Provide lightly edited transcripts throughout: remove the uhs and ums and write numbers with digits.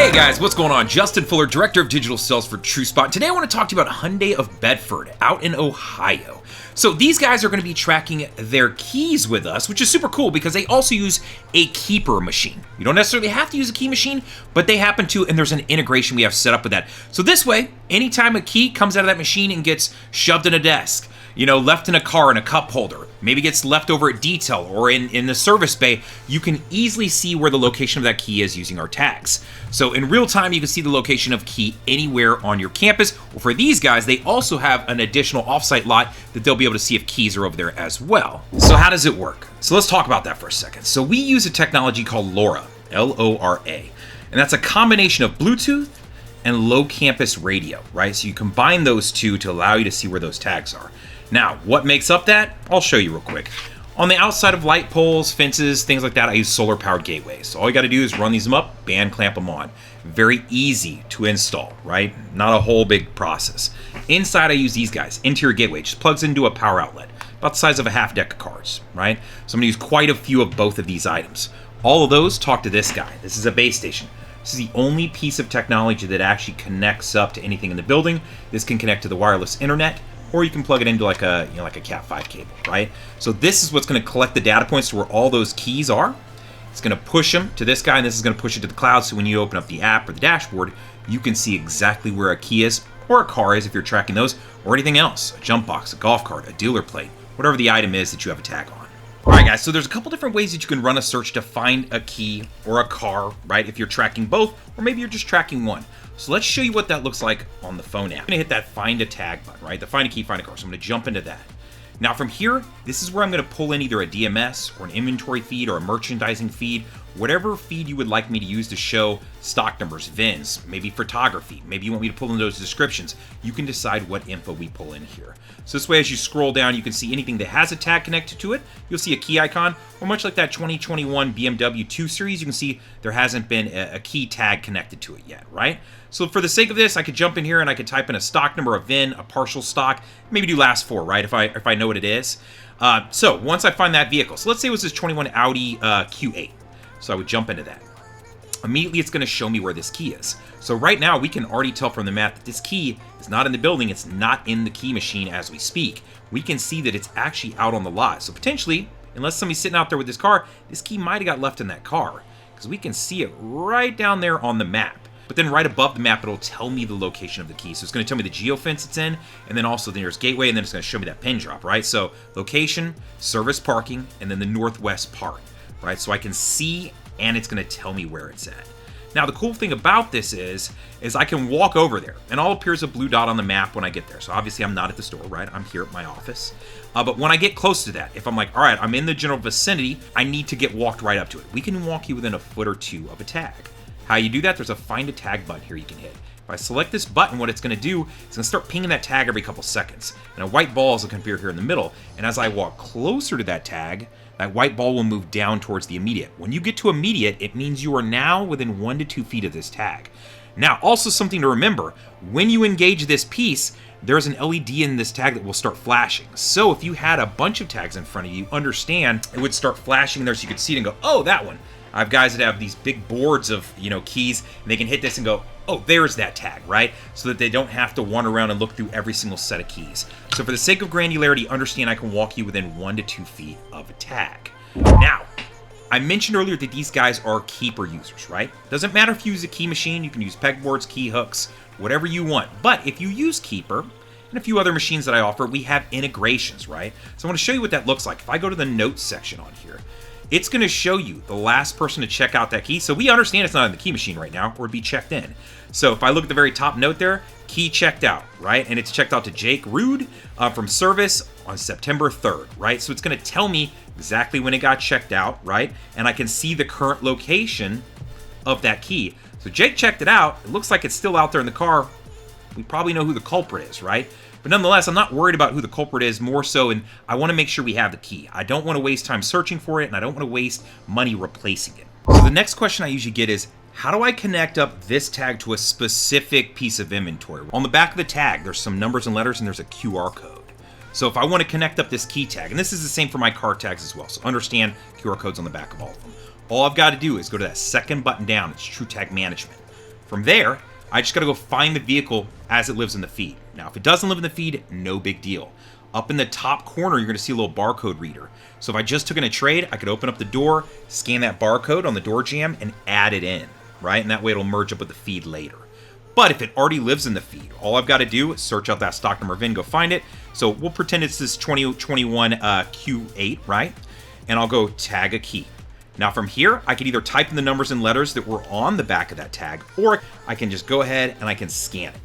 Hey guys, what's going on? Justin Fuller, Director of Digital Sales for TrueSpot. Today I want to talk to you about Hyundai of Bedford out in Ohio. So these guys are going to be tracking their keys with us, which is super cool because they also use a keeper machine. You don't necessarily have to use a key machine, but they happen to, and there's an integration we have set up with that. So this way, anytime a key comes out of that machine and gets shoved in a desk, left in a car in a cup holder, maybe gets left over at detail or in the service bay, you can easily see where the location of that key is using our tags. So in real time, you can see the location of key anywhere on your campus. Or for these guys, they also have an additional offsite lot that they'll be able to see if keys are over there as well. So how does it work? So let's talk about that for a second. So we use a technology called LoRa, L-O-R-A, and that's a combination of Bluetooth and low campus radio, right? So you combine those two to allow you to see where those tags are. Now, what makes up that? I'll show you real quick. On the outside of light poles, fences, things like that, I use solar-powered gateways. So all you got to do is run these up, band clamp them on. Very easy to install, right? Not a whole big process. Inside, I use these guys. Interior gateway just plugs into a power outlet, about the size of a half deck of cards, right? So I'm going to use quite a few of both of these items. All of those talk to this guy. This is a base station. This is the only piece of technology that actually connects up to anything in the building. This can connect to the wireless internet, or you can plug it into like a Cat 5 cable, right? So this is what's going to collect the data points to where all those keys are. It's going to push them to this guy, and this is going to push it to the cloud, so when you open up the app or the dashboard, you can see exactly where a key is, or a car is if you're tracking those, or anything else, a jump box, a golf cart, a dealer plate, whatever the item is that you have a tag on. All right, guys, so there's a couple different ways that you can run a search to find a key or a car, right? If you're tracking both, or maybe you're just tracking one. So let's show you what that looks like on the phone app. I'm gonna hit that find a tag button, right? The find a key, find a car. So I'm gonna jump into that. Now from here, this is where I'm gonna pull in either a DMS or an inventory feed or a merchandising feed, whatever feed you would like me to use to show stock numbers, VINs, maybe photography, maybe you want me to pull in those descriptions. You can decide what info we pull in here. So this way, as you scroll down, you can see anything that has a tag connected to it. You'll see a key icon, or much like that 2021 BMW 2 Series, you can see there hasn't been a key tag connected to it yet, right? So for the sake of this, I could jump in here and I could type in a stock number, a VIN, a partial stock, maybe do last four, right? If I know what it is. So once I find that vehicle, so let's say it was this 21 Audi Q8. So I would jump into that. Immediately, it's going to show me where this key is. So right now, we can already tell from the map that this key is not in the building. It's not in the key machine as we speak. We can see that it's actually out on the lot. So potentially, unless somebody's sitting out there with this car, this key might have got left in that car because we can see it right down there on the map. But then right above the map, it'll tell me the location of the key. So it's going to tell me the geofence it's in, and then also the nearest gateway, and then it's going to show me that pin drop, right? So location, service parking, and then the northwest part, right? So I can see, and it's going to tell me where it's at. Now, the cool thing about this is I can walk over there, and all appears a blue dot on the map when I get there. So obviously, I'm not at the store, right? I'm here at my office. But when I get close to that, if I'm like, all right, I'm in the general vicinity, I need to get walked right up to it. We can walk you within a foot or two of a tag. How you do that, there's a find a tag button here you can hit. If I select this button, what it's going to do, it's going to start pinging that tag every couple seconds. And a white ball is going to appear here in the middle. And as I walk closer to that tag, that white ball will move down towards the immediate. When you get to immediate, it means you are now within 1 to 2 feet of this tag. Now, also something to remember, when you engage this piece, there's an LED in this tag that will start flashing. So if you had a bunch of tags in front of you, understand it would start flashing there so you could see it and go, oh, that one. I have guys that have these big boards of keys, and they can hit this and go, oh, there's that tag, right? So that they don't have to wander around and look through every single set of keys. So for the sake of granularity, understand I can walk you within 1 to 2 feet of a tag. Now, I mentioned earlier that these guys are keeper users, right? Doesn't matter if you use a key machine, you can use pegboards, key hooks, whatever you want. But if you use Keeper, and a few other machines that I offer, we have integrations, right? So I want to show you what that looks like. If I go to the notes section on here, it's going to show you the last person to check out that key. So we understand it's not in the key machine right now, or it'd be checked in. So if I look at the very top note there, key checked out, right? And it's checked out to Jake Rude from service on September 3rd, right? So it's going to tell me exactly when it got checked out, right? And I can see the current location of that key. So Jake checked it out. It looks like it's still out there in the car. We probably know who the culprit is, right? But nonetheless, I'm not worried about who the culprit is, more so, and I want to make sure we have the key. I don't want to waste time searching for it, and I don't want to waste money replacing it. So the next question I usually get is, how do I connect up this tag to a specific piece of inventory? On the back of the tag, there's some numbers and letters, and there's a QR code. So if I want to connect up this key tag, and this is the same for my car tags as well, so understand QR codes on the back of all of them. All I've got to do is go to that second button down, it's True Tag Management. From there, I just got to go find the vehicle as it lives in the feed. Now, if it doesn't live in the feed, no big deal. Up in the top corner, you're going to see a little barcode reader. So if I just took in a trade, I could open up the door, scan that barcode on the door jamb, and add it in, right? And that way it'll merge up with the feed later. But if it already lives in the feed, all I've got to do is search out that stock number VIN, go find it. So we'll pretend it's this 2021 Q8, right? And I'll go tag a key. Now from here, I can either type in the numbers and letters that were on the back of that tag, or I can just go ahead and I can scan it.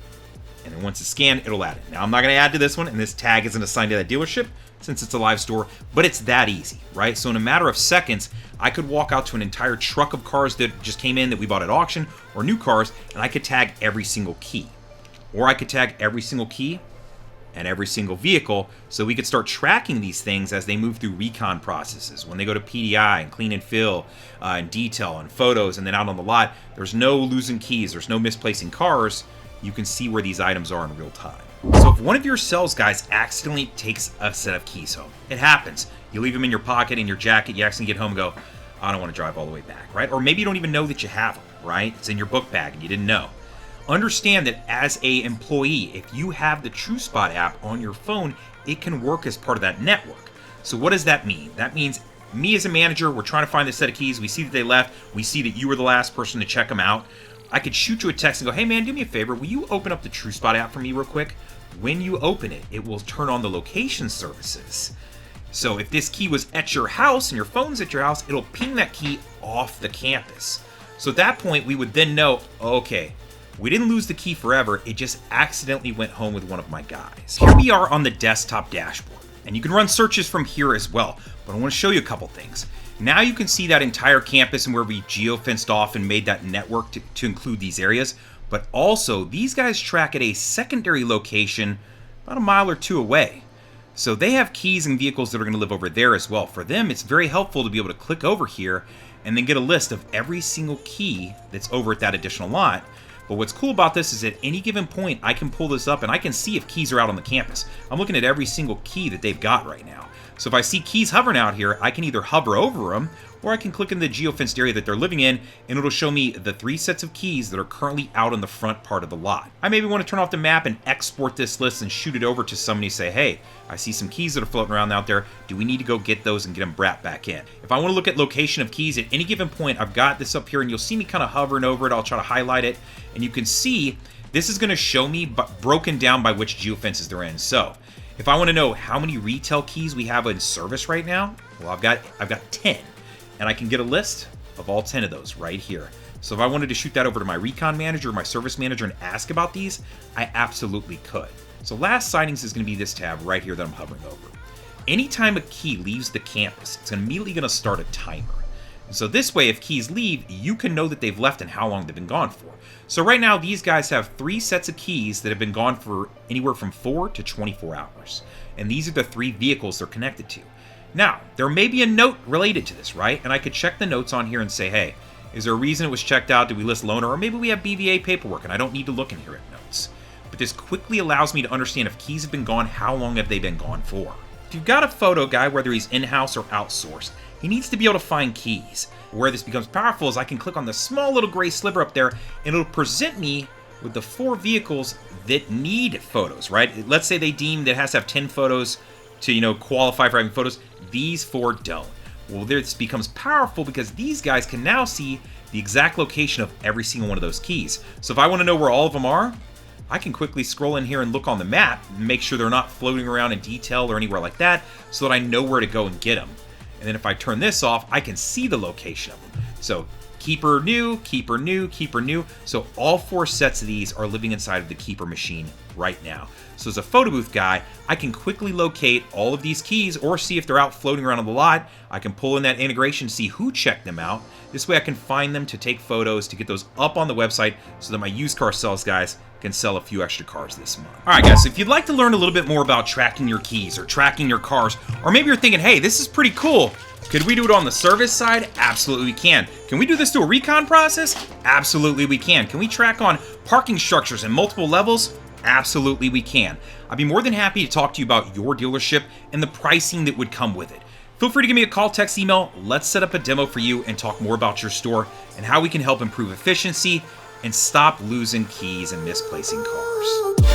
And then once it's scanned, it'll add it. Now I'm not going to add to this one, and this tag isn't assigned to that dealership since it's a live store, but it's that easy, right? So in a matter of seconds, I could walk out to an entire truck of cars that just came in that we bought at auction, or new cars, and I could tag every single key. Or I could tag every single key and every single vehicle, so we could start tracking these things as they move through recon processes. When they go to PDI and clean and fill and detail and photos, and then out on the lot, there's no losing keys, there's no misplacing cars. You can see where these items are in real time. So if one of your sales guys accidentally takes a set of keys home, it happens. You leave them in your pocket, in your jacket, you accidentally get home and go, I don't want to drive all the way back, right? Or maybe you don't even know that you have them, right? It's in your book bag and you didn't know. Understand that as a employee, if you have the TrueSpot app on your phone, it can work as part of that network. So what does that mean? That means me as a manager, we're trying to find this set of keys. We see that they left. We see that you were the last person to check them out. I could shoot you a text and go, hey man, do me a favor. Will you open up the TrueSpot app for me real quick? When you open it, it will turn on the location services. So if this key was at your house and your phone's at your house, it'll ping that key off the campus. So at that point, we would then know, okay, we didn't lose the key forever. It just accidentally went home with one of my guys. Here we are on the desktop dashboard, and you can run searches from here as well. But I want to show you a couple things. Now you can see that entire campus and where we geo-fenced off and made that network to include these areas. But also, these guys track at a secondary location about a mile or two away. So they have keys and vehicles that are going to live over there as well. For them, it's very helpful to be able to click over here and then get a list of every single key that's over at that additional lot. But what's cool about this is at any given point, I can pull this up and I can see if keys are out on the campus. I'm looking at every single key that they've got right now. So if I see keys hovering out here, I can either hover over them, or I can click in the geofenced area that they're living in, and it'll show me the 3 sets of keys that are currently out on the front part of the lot. I maybe want to turn off the map and export this list and shoot it over to somebody and say, hey, I see some keys that are floating around out there. Do we need to go get those and get them brought back in? If I want to look at location of keys at any given point, I've got this up here, and you'll see me kind of hovering over it. I'll try to highlight it, and you can see this is going to show me broken down by which geofences they're in. So if I want to know how many retail keys we have in service right now, well, I've got 10. And I can get a list of all 10 of those right here. So if I wanted to shoot that over to my recon manager or my service manager and ask about these, I absolutely could. So last sightings is going to be this tab right here that I'm hovering over. Anytime a key leaves the campus, it's immediately going to start a timer. And so this way, if keys leave, you can know that they've left and how long they've been gone for. So right now, these guys have 3 sets of keys that have been gone for anywhere from 4 to 24 hours. And these are the 3 vehicles they're connected to. Now, there may be a note related to this, right? And I could check the notes on here and say, hey, is there a reason it was checked out? Did we list loaner? Or maybe we have BVA paperwork and I don't need to look in here at notes. But this quickly allows me to understand if keys have been gone, how long have they been gone for? If you've got a photo guy, whether he's in-house or outsourced, he needs to be able to find keys. Where this becomes powerful is I can click on the small little gray sliver up there and it'll present me with the 4 vehicles that need photos, right? Let's say they deem that it has to have 10 photos to, qualify for having photos. These 4 don't. Well, this becomes powerful because these guys can now see the exact location of every single one of those keys. So if I want to know where all of them are, I can quickly scroll in here and look on the map and make sure they're not floating around in detail or anywhere like that so that I know where to go and get them. And then if I turn this off, I can see the location of them. So keeper new, keeper new, keeper new. So all 4 sets of these are living inside of the keeper machine right now. So as a photo booth guy, I can quickly locate all of these keys or see if they're out floating around on the lot. I can pull in that integration, see who checked them out. This way I can find them to take photos to get those up on the website so that my used car sales guys can sell a few extra cars this month. All right, guys, so if you'd like to learn a little bit more about tracking your keys or tracking your cars, or maybe you're thinking, hey, this is pretty cool. Could we do it on the service side? Absolutely we can. Can we do this through a recon process? Absolutely we can. Can we track on parking structures and multiple levels? Absolutely we can. I'd be more than happy to talk to you about your dealership and the pricing that would come with it. Feel free to give me a call, text, email. Let's set up a demo for you and talk more about your store and how we can help improve efficiency and stop losing keys and misplacing cars.